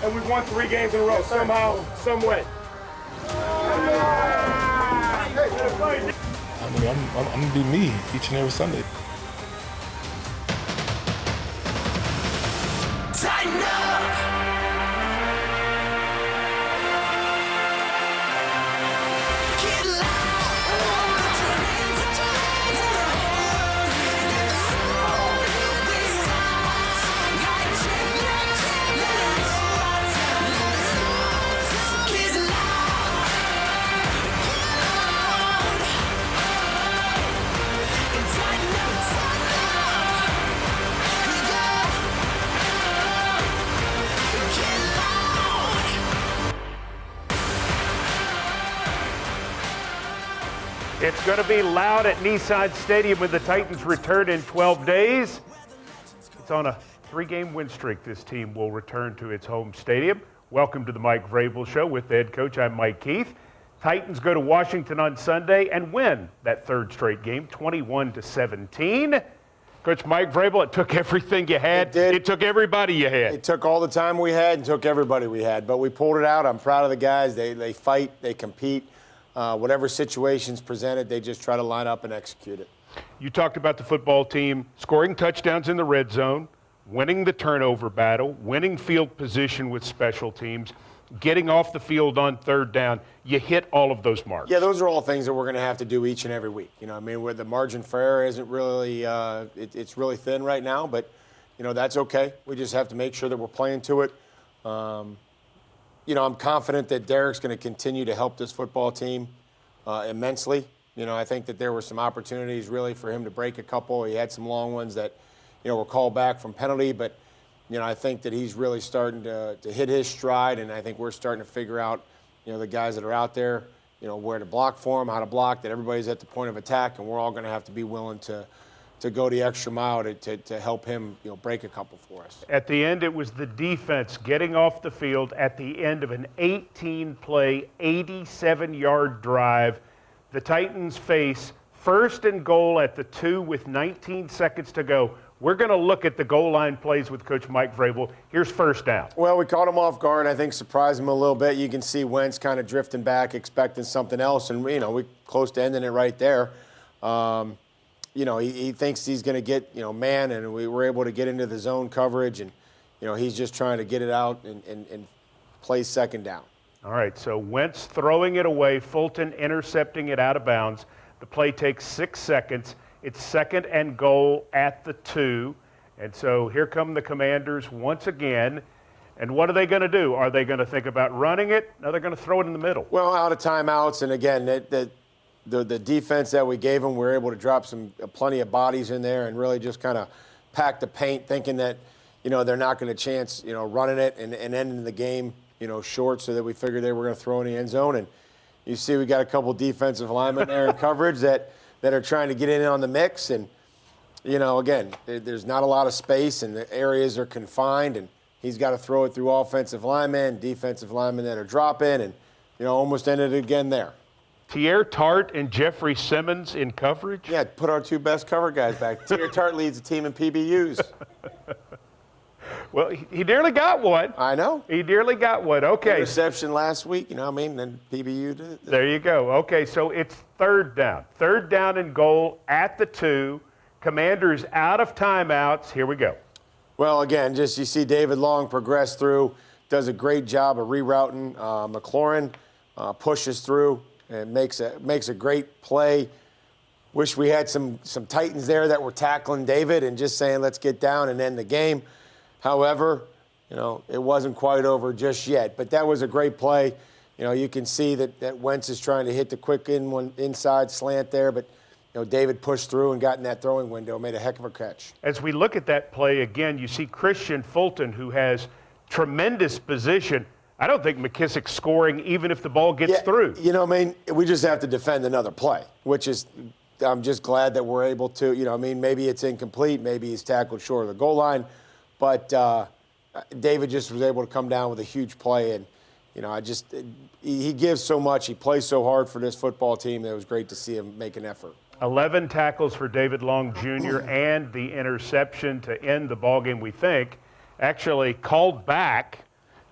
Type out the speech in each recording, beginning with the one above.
and we've won 3 games in a row somehow, some way. I mean, I'm gonna be me each and every Sunday. Tighten up. Get loud. Put your hands up tight to the heart. This time, like champions, let it roll. Get loud. And tighten up, tighten up. Get loud. It's going to be loud at Nissan Stadium when the Titans return in 12 days. It's on a 3-game win streak. This team will return to its home stadium. Welcome to the Mike Vrabel Show with the head coach. I'm Mike Keith. Titans go to Washington on Sunday and win that 3rd straight game, 21-17. Coach Mike Vrabel, it took everything you had. It did. It took everybody you had. It took all the time we had and took everybody we had, but we pulled it out. I'm proud of the guys. They fight, they compete. Whatever situation's presented, they just try to line up and execute it. You talked about the football team scoring touchdowns in the red zone, winning the turnover battle, winning field position with special teams, getting off the field on 3rd down. You hit all of those marks. Yeah, those are all things that we're going to have to do each and every week. You know, I mean, where the margin for error isn't really, it's really thin right now, but, you know, that's okay. We just have to make sure that we're playing to it. You know, I'm confident that Derek's going to continue to help this football team immensely. You know, I think that there were some opportunities really for him to break a couple. He had some long ones that, you know, were called back from penalty, but, you know, I think that he's really starting to hit his stride, and I think we're starting to figure out, you know, the guys that are out there, you know, where to block for him, how to block, that everybody's at the point of attack, and we're all going to have to be willing to go the extra mile to help him, you know, break a couple for us. At the end, it was the defense getting off the field at the end of an 18-play, 87-yard drive. The Titans face 1st and goal at the 2 with 19 seconds to go. We're going to look at the goal line plays with Coach Mike Vrabel. Here's 1st down. Well, we caught him off guard, I think surprised him a little bit. You can see Wentz kind of drifting back, expecting something else, and, you know, we're close to ending it right there. You know, he thinks he's going to get, you know, man, and we were able to get into the zone coverage, and, you know, he's just trying to get it out and play 2nd down. All right, so Wentz throwing it away, Fulton intercepting it out of bounds. The play takes 6 seconds. It's 2nd and goal at the 2. And so here come the Commanders once again. And what are they going to do? Are they going to think about running it? No, they're going to throw it in the middle. Well, out of timeouts, and again, the defense that we gave them, we were able to drop plenty of bodies in there and really just kind of pack the paint, thinking that, you know, they're not going to chance, you know, running it and ending the game, you know, short, so that we figured they were going to throw in the end zone. And you see we got a couple defensive linemen there in coverage that are trying to get in on the mix. And, you know, again, there's not a lot of space and the areas are confined, and he's got to throw it through offensive linemen, defensive linemen that are dropping, and, you know, almost ended it again there. Tier Tart and Jeffrey Simmons in coverage? Yeah, put our 2 best cover guys back. Tier Tart leads the team in PBUs. Well, he nearly got one. I know. He nearly got one. Okay. Interception last week, you know what I mean? Then PBU did it. There you go. Okay, so it's 3rd down. 3rd down and goal at the 2. Commanders out of timeouts. Here we go. Well, again, just you see David Long progress through, does a great job of rerouting. McLaurin pushes through and makes a great play. Wish we had some Titans there that were tackling David and just saying, let's get down and end the game. However, you know, it wasn't quite over just yet. But that was a great play. You know, you can see that Wentz is trying to hit the quick inside slant there, but, you know, David pushed through and got in that throwing window, made a heck of a catch. As we look at that play again, you see Christian Fulton, who has tremendous position. I don't think McKissick's scoring even if the ball gets through. You know, I mean, we just have to defend another play, which is, I'm just glad that we're able to, you know, I mean, maybe it's incomplete, maybe he's tackled short of the goal line, but David just was able to come down with a huge play, and, you know, he gives so much, he plays so hard for this football team that it was great to see him make an effort. 11 tackles for David Long Jr. and the interception to end the ballgame, we think. Actually called back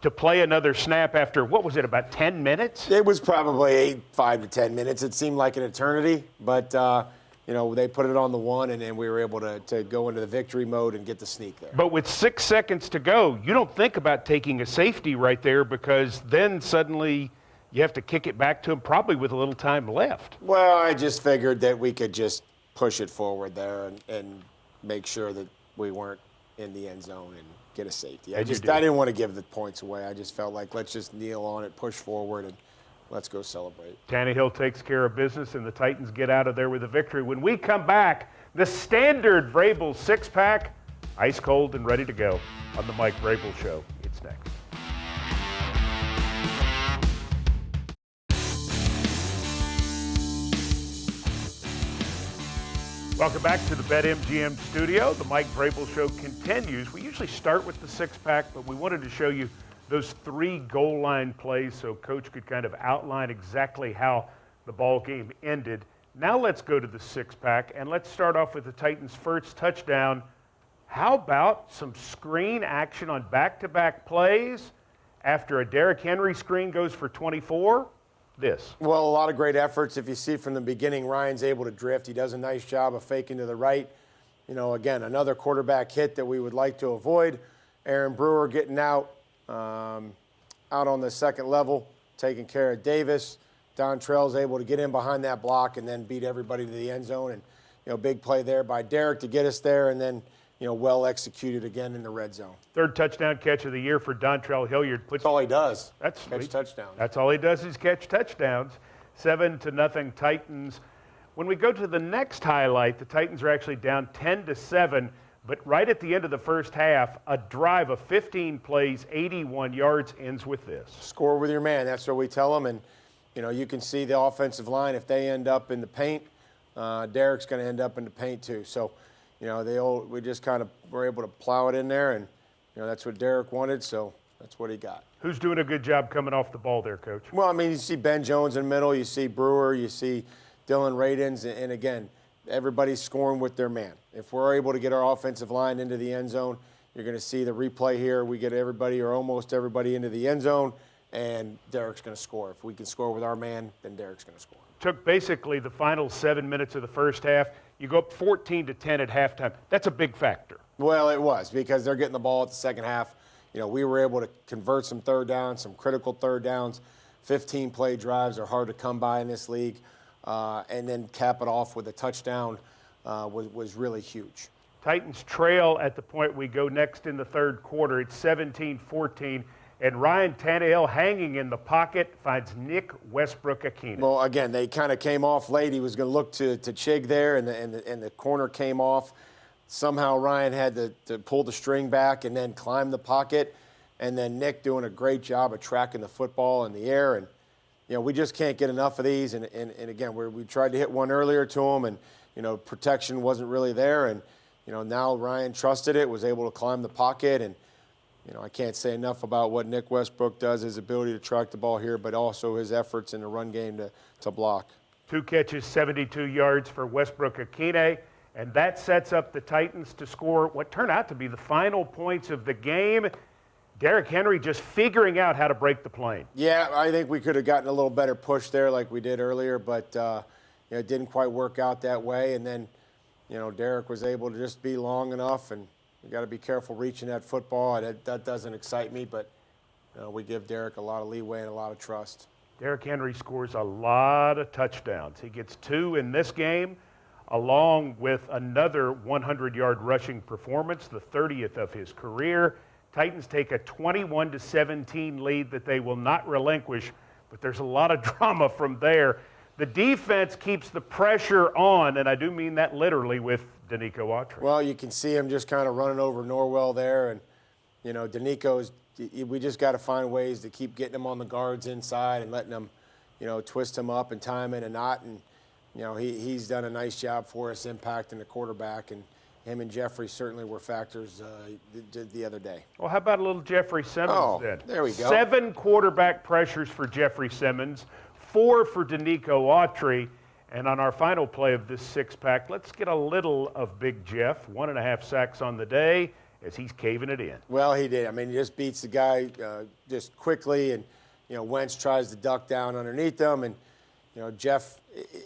to play another snap after, what was it, about 10 minutes? It was probably 5 to 10 minutes. It seemed like an eternity, but they put it on the one, and then we were able to go into the victory mode and get the sneak there. But with 6 seconds to go, you don't think about taking a safety right there, because then suddenly you have to kick it back to him probably with a little time left. Well, I just figured that we could just push it forward there and make sure that we weren't in the end zone and get a safety. I didn't want to give the points away. I just felt like let's just kneel on it, push forward, and let's go celebrate. Tannehill takes care of business, and the Titans get out of there with a victory. When we come back, the standard Vrabel six-pack, ice cold and ready to go on the Mike Vrabel Show. It's next. Welcome back to the BetMGM studio. The Mike Vrabel Show continues. We usually start with the six-pack, but we wanted to show you those 3 goal line plays so Coach could kind of outline exactly how the ball game ended. Now let's go to the six-pack, and let's start off with the Titans' first touchdown. How about some screen action on back-to-back plays? After a Derrick Henry screen goes for 24, this. Well, a lot of great efforts. If you see from the beginning, Ryan's able to drift. He does a nice job of faking to the right. Again, another quarterback hit that we would like to avoid. Aaron Brewer getting out on the second level, taking care of Davis. Dontrell's able to get in behind that block and then beat everybody to the end zone. And, big play there by Derrick to get us there, and then, well executed again in the red zone. Third touchdown catch of the year for Dontrell Hilliard. That's all he does. That's catch touchdowns. That's all he does is catch touchdowns. 7-0 Titans. When we go to the next highlight, the Titans are actually down 10-7, but right at the end of the first half, a drive of 15 plays, 81 yards ends with this. Score with your man. That's what we tell them. And, you can see the offensive line. If they end up in the paint, Derrick's going to end up in the paint too. So, we just kind of were able to plow it in there, and, that's what Derrick wanted, so that's what he got. Who's doing a good job coming off the ball there, Coach? Well, you see Ben Jones in the middle, you see Brewer, you see Dylan Radins, and again, everybody's scoring with their man. If we're able to get our offensive line into the end zone, you're going to see the replay here. We get everybody or almost everybody into the end zone, and Derrick's going to score. If we can score with our man, then Derrick's going to score. Took basically the final 7 minutes of the first half. You go up 14-10 at halftime. That's a big factor. Well, it was, because they're getting the ball at the second half. We were able to convert some third downs, some critical third downs. 15-play drives are hard to come by in this league. And then cap it off with a touchdown was really huge. Titans trail at the point we go next in the third quarter. It's 17-14. And Ryan Tannehill, hanging in the pocket, finds Nick Westbrook-Ikhine. Well, again, they kind of came off late. He was going to look to Chig there, and the corner came off. Somehow Ryan had to pull the string back and then climb the pocket. And then Nick doing a great job of tracking the football in the air. And, we just can't get enough of these. And again, we tried to hit one earlier to him, and, protection wasn't really there. And, now Ryan trusted it, was able to climb the pocket. And, I can't say enough about what Nick Westbrook does, his ability to track the ball here, but also his efforts in the run game to block. 2 catches, 72 yards for Westbrook-Ikhine, and that sets up the Titans to score what turned out to be the final points of the game. Derrick Henry just figuring out how to break the plane. Yeah, I think we could have gotten a little better push there like we did earlier, but it didn't quite work out that way. And then, Derrick was able to just be long enough, and you got to be careful reaching that football. That doesn't excite me, but we give Derrick a lot of leeway and a lot of trust. Derrick Henry scores a lot of touchdowns. He gets 2 in this game, along with another 100-yard rushing performance, the 30th of his career. Titans take a 21-17 lead that they will not relinquish, but there's a lot of drama from there. The defense keeps the pressure on, and I do mean that literally, with Danico Autry. Well, you can see him just kind of running over Norwell there, and, Danico's we just got to find ways to keep getting him on the guards inside and letting them, twist him up and tie him in a knot. And, he's done a nice job for us impacting the quarterback, and him and Jeffrey certainly were factors the other day. Well, how about a little Jeffrey Simmons then? There we go. 7 quarterback pressures for Jeffrey Simmons, 4 for Danico Autry. And on our final play of this six-pack, let's get a little of Big Jeff. 1.5 sacks on the day as he's caving it in. Well, he did. I mean, he just beats the guy just quickly, and Wentz tries to duck down underneath him, and Jeff,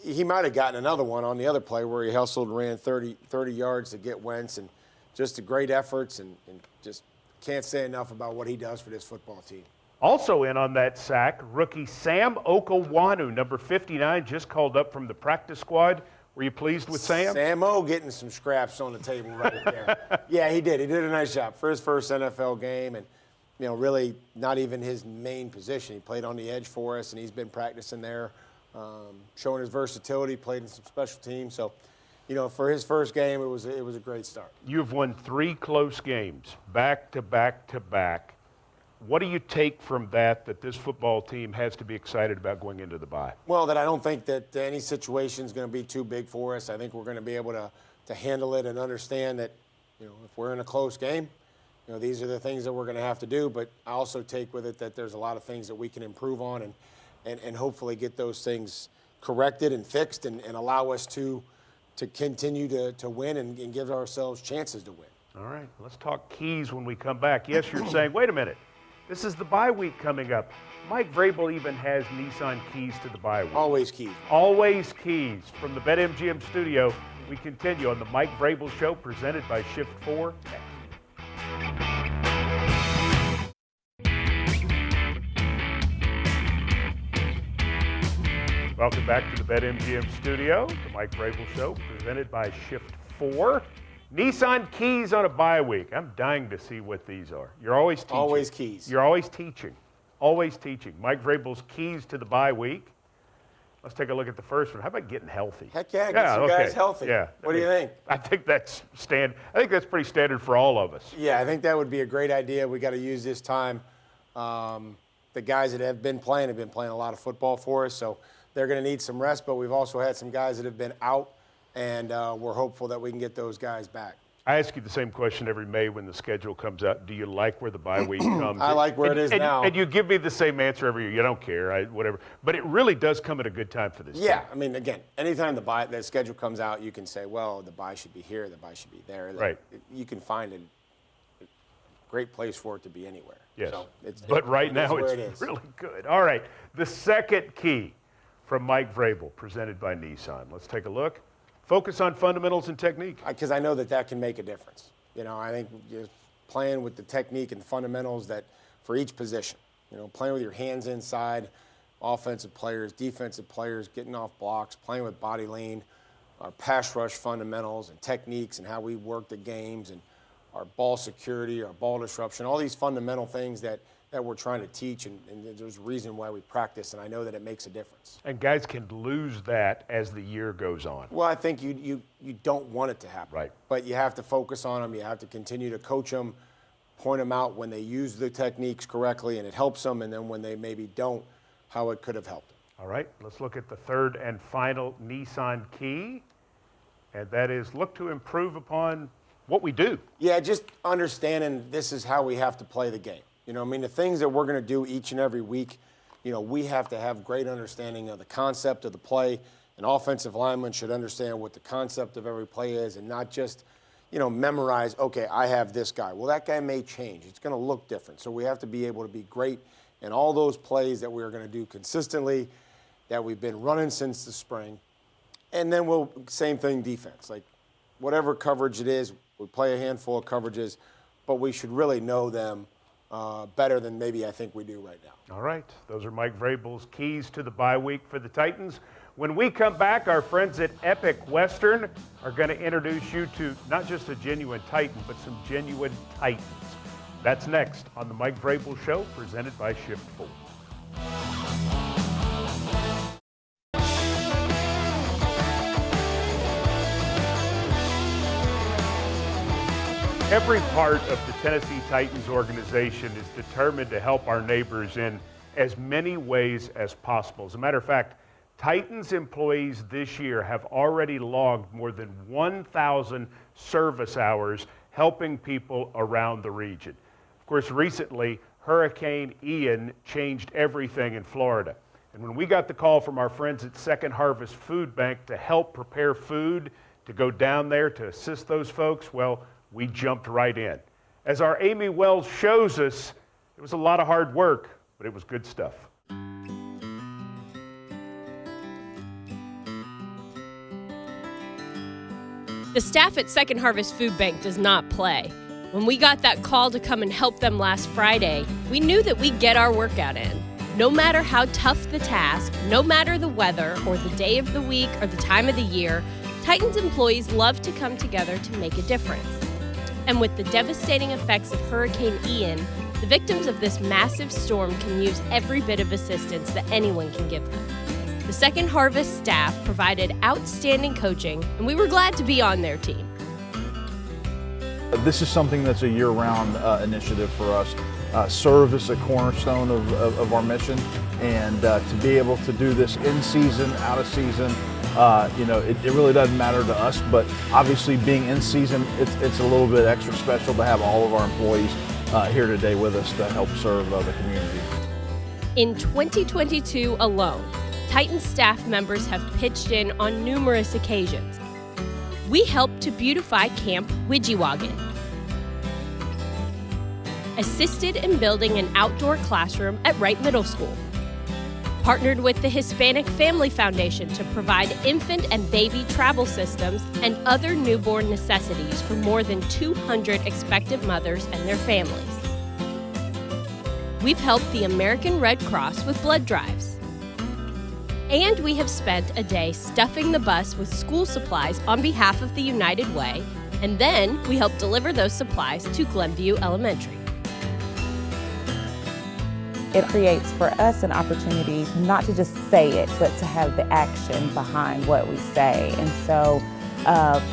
he might have gotten another one on the other play where he hustled and ran 30 yards to get Wentz, and just a great efforts, and just can't say enough about what he does for this football team. Also in on that sack, rookie Sam Okawanu, number 59, just called up from the practice squad. Were you pleased with Sam? Sam O getting some scraps on the table right there. Yeah, he did. He did a nice job for his first NFL game, and really not even his main position. He played on the edge for us, and he's been practicing there, showing his versatility. Played in some special teams, so for his first game, it was a great start. You've won 3 close games, back to back to back. What do you take from that this football team has to be excited about going into the bye? Well, that I don't think that any situation is going to be too big for us. I think we're going to be able to handle it and understand that, if we're in a close game, these are the things that we're going to have to do. But I also take with it that there's a lot of things that we can improve on and hopefully get those things corrected and fixed and allow us to continue to win and give ourselves chances to win. All right, let's talk Keys when we come back. Yes, you're saying, wait a minute. This is the bye week coming up. Mike Vrabel even has Nissan Keys to the bye week. Always Keys. Always Keys. From the BetMGM studio, we continue on the Mike Vrabel Show, presented by Shift 4. Welcome back to the BetMGM studio, the Mike Vrabel Show, presented by Shift 4. Nissan Keys on a bye week. I'm dying to see what these are. You're always teaching. Always Keys. You're always teaching. Always teaching. Mike Vrabel's Keys to the bye week. Let's take a look at the first one. How about getting healthy? Heck yeah, get some guys healthy. Yeah. What do you think? I think that's pretty standard for all of us. Yeah, I think that would be a great idea. We got to use this time. The guys that have been playing a lot of football for us, so they're going to need some rest. But we've also had some guys that have been out. And we're hopeful that we can get those guys back. I ask you the same question every May when the schedule comes out. Do you like where the bye week comes? I like where it is now. And you give me the same answer every year. You don't care, whatever. But it really does come at a good time for this team. I mean, again, anytime the schedule comes out, you can say, well, the bye should be here, the bye should be there. Right. You can find a great place for it to be anywhere. Yes. So but right now it's really good. All right, the second key from Mike Vrabel, presented by Nissan. Let's take a look. Focus on fundamentals and technique. Because I know that can make a difference. I think just playing with the technique and fundamentals that for each position. Playing with your hands inside, offensive players, defensive players, getting off blocks, playing with body lean, our pass rush fundamentals and techniques and how we work the games and our ball security, our ball disruption, all these fundamental things that we're trying to teach, and there's a reason why we practice, and I know that it makes a difference. And guys can lose that as the year goes on. Well, I think you don't want it to happen. Right. But you have to focus on them. You have to continue to coach them, point them out when they use the techniques correctly and it helps them, and then when they maybe don't, how it could have helped them. All right, let's look at the third and final Nissan key, and that is look to improve upon what we do. Yeah, just understanding this is how we have to play the game. The things that we're going to do each and every week, we have to have great understanding of the concept of the play. An offensive lineman should understand what the concept of every play is and not just, memorize, okay, I have this guy. Well, that guy may change. It's going to look different. So we have to be able to be great in all those plays that we're going to do consistently, that we've been running since the spring. And then same thing, defense. Like, whatever coverage it is, we play a handful of coverages, but we should really know them better than maybe I think we do right now. All right. Those are Mike Vrabel's keys to the bye week for the Titans. When we come back, our friends at Epic Western are going to introduce you to not just a genuine Titan, but some genuine Titans. That's next on the Mike Vrabel Show, presented by Shift 4. Every part of the Tennessee Titans organization is determined to help our neighbors in as many ways as possible. As a matter of fact, Titans employees this year have already logged more than 1,000 service hours helping people around the region. Of course, recently, Hurricane Ian changed everything in Florida. And when we got the call from our friends at Second Harvest Food Bank to help prepare food, to go down there to assist those folks, well, we jumped right in. As our Amy Wells shows us, it was a lot of hard work, but it was good stuff. The staff at Second Harvest Food Bank does not play. When we got that call to come and help them last Friday, we knew that we'd get our workout in. No matter how tough the task, no matter the weather or the day of the week or the time of the year, Titans employees love to come together to make a difference. And with the devastating effects of Hurricane Ian, the victims of this massive storm can use every bit of assistance that anyone can give them. The Second Harvest staff provided outstanding coaching, and we were glad to be on their team. This is something that's a year-round initiative for us. Serves as a cornerstone of our mission, and to be able to do this in season, out of season, it really doesn't matter to us, but obviously being in season, it's a little bit extra special to have all of our employees here today with us to help serve the community. In 2022 alone, Titan staff members have pitched in on numerous occasions. We helped to beautify Camp Widgiewagon, assisted in building an outdoor classroom at Wright Middle School, partnered with the Hispanic Family Foundation to provide infant and baby travel systems and other newborn necessities for more than 200 expectant mothers and their families. We've helped the American Red Cross with blood drives. And we have spent a day stuffing the bus with school supplies on behalf of the United Way, and then we helped deliver those supplies to Glenview Elementary. It creates for us an opportunity not to just say it, but to have the action behind what we say. And so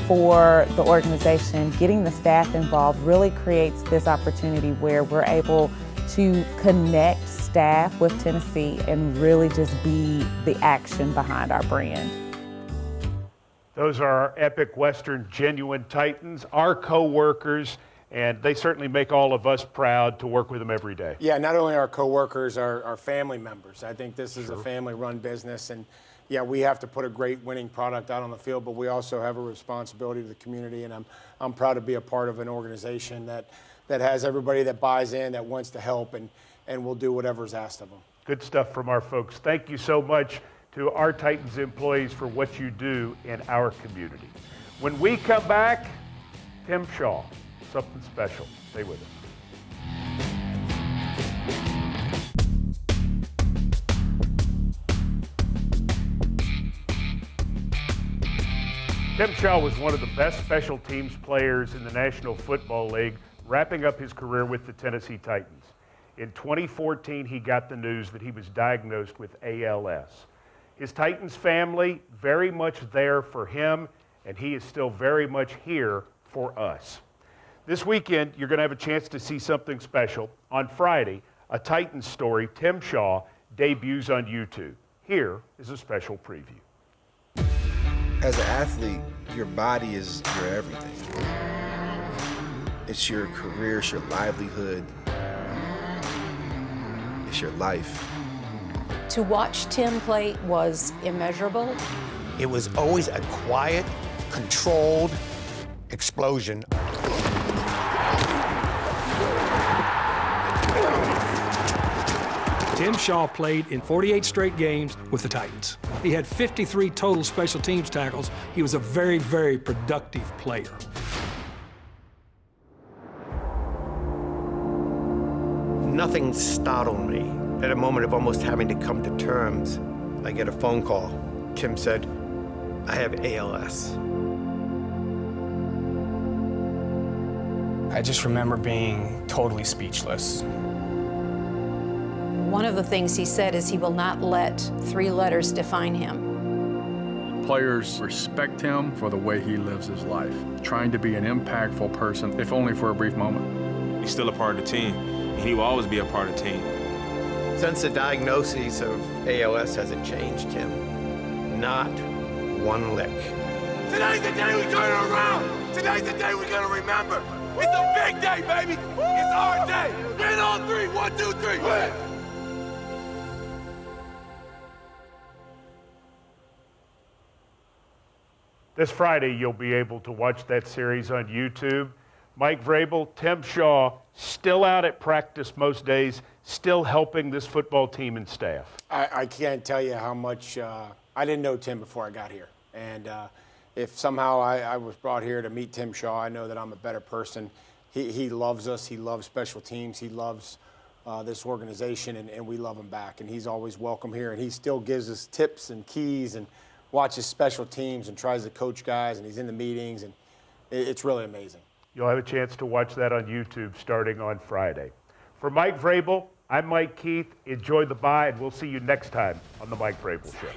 for the organization, getting the staff involved really creates this opportunity where we're able to connect staff with Tennessee and really just be the action behind our brand. Those are our epic Western genuine Titans, our co-workers, and they certainly make all of us proud to work with them every day. Yeah, not only our coworkers, our family members. I think this is a family-run business, and yeah, we have to put a great winning product out on the field, but we also have a responsibility to the community, and I'm proud to be a part of an organization that has everybody that buys in, that wants to help, and will do whatever's asked of them. Good stuff from our folks. Thank you so much to our Titans employees for what you do in our community. When we come back, Tim Shaw, something special. Stay with us. Tim Shaw was one of the best special teams players in the National Football League, wrapping up his career with the Tennessee Titans. In 2014, he got the news that he was diagnosed with ALS. His Titans family, very much there for him, and he is still very much here for us. This weekend, you're going to have a chance to see something special. On Friday, a Titans story, Tim Shaw, debuts on YouTube. Here is a special preview. As an athlete, your body is your everything. It's your career, it's your livelihood, it's your life. To watch Tim play was immeasurable. It was always a quiet, controlled explosion. Tim Shaw played in 48 straight games with the Titans. He had 53 total special teams tackles. He was a very, very productive player. Nothing startled me. At a moment of almost having to come to terms, I get a phone call. Tim said, "I have ALS." I just remember being totally speechless. One of the things he said is he will not let 3 letters define him. Players respect him for the way he lives his life, trying to be an impactful person, if only for a brief moment. He's still a part of the team, and he will always be a part of the team. Since the diagnosis of ALS hasn't changed him, not one lick. Today's the day we turn it around. Today's the day we're gonna remember. It's a big day, baby. It's our day. Win on 3. 1, 2, 3. Win. This Friday, you'll be able to watch that series on YouTube. Mike Vrabel, Tim Shaw, still out at practice most days, still helping this football team and staff. I can't tell you how much I didn't know Tim before I got here. And if somehow I was brought here to meet Tim Shaw, I know that I'm a better person. He loves us. He loves special teams. He loves this organization, and we love him back. And he's always welcome here. And he still gives us tips and keys and watches special teams and tries to coach guys, and he's in the meetings. And it's really amazing. You'll have a chance to watch that on YouTube starting on Friday. For Mike Vrabel, I'm Mike Keith. Enjoy the bye, and we'll see you next time on The Mike Vrabel Show.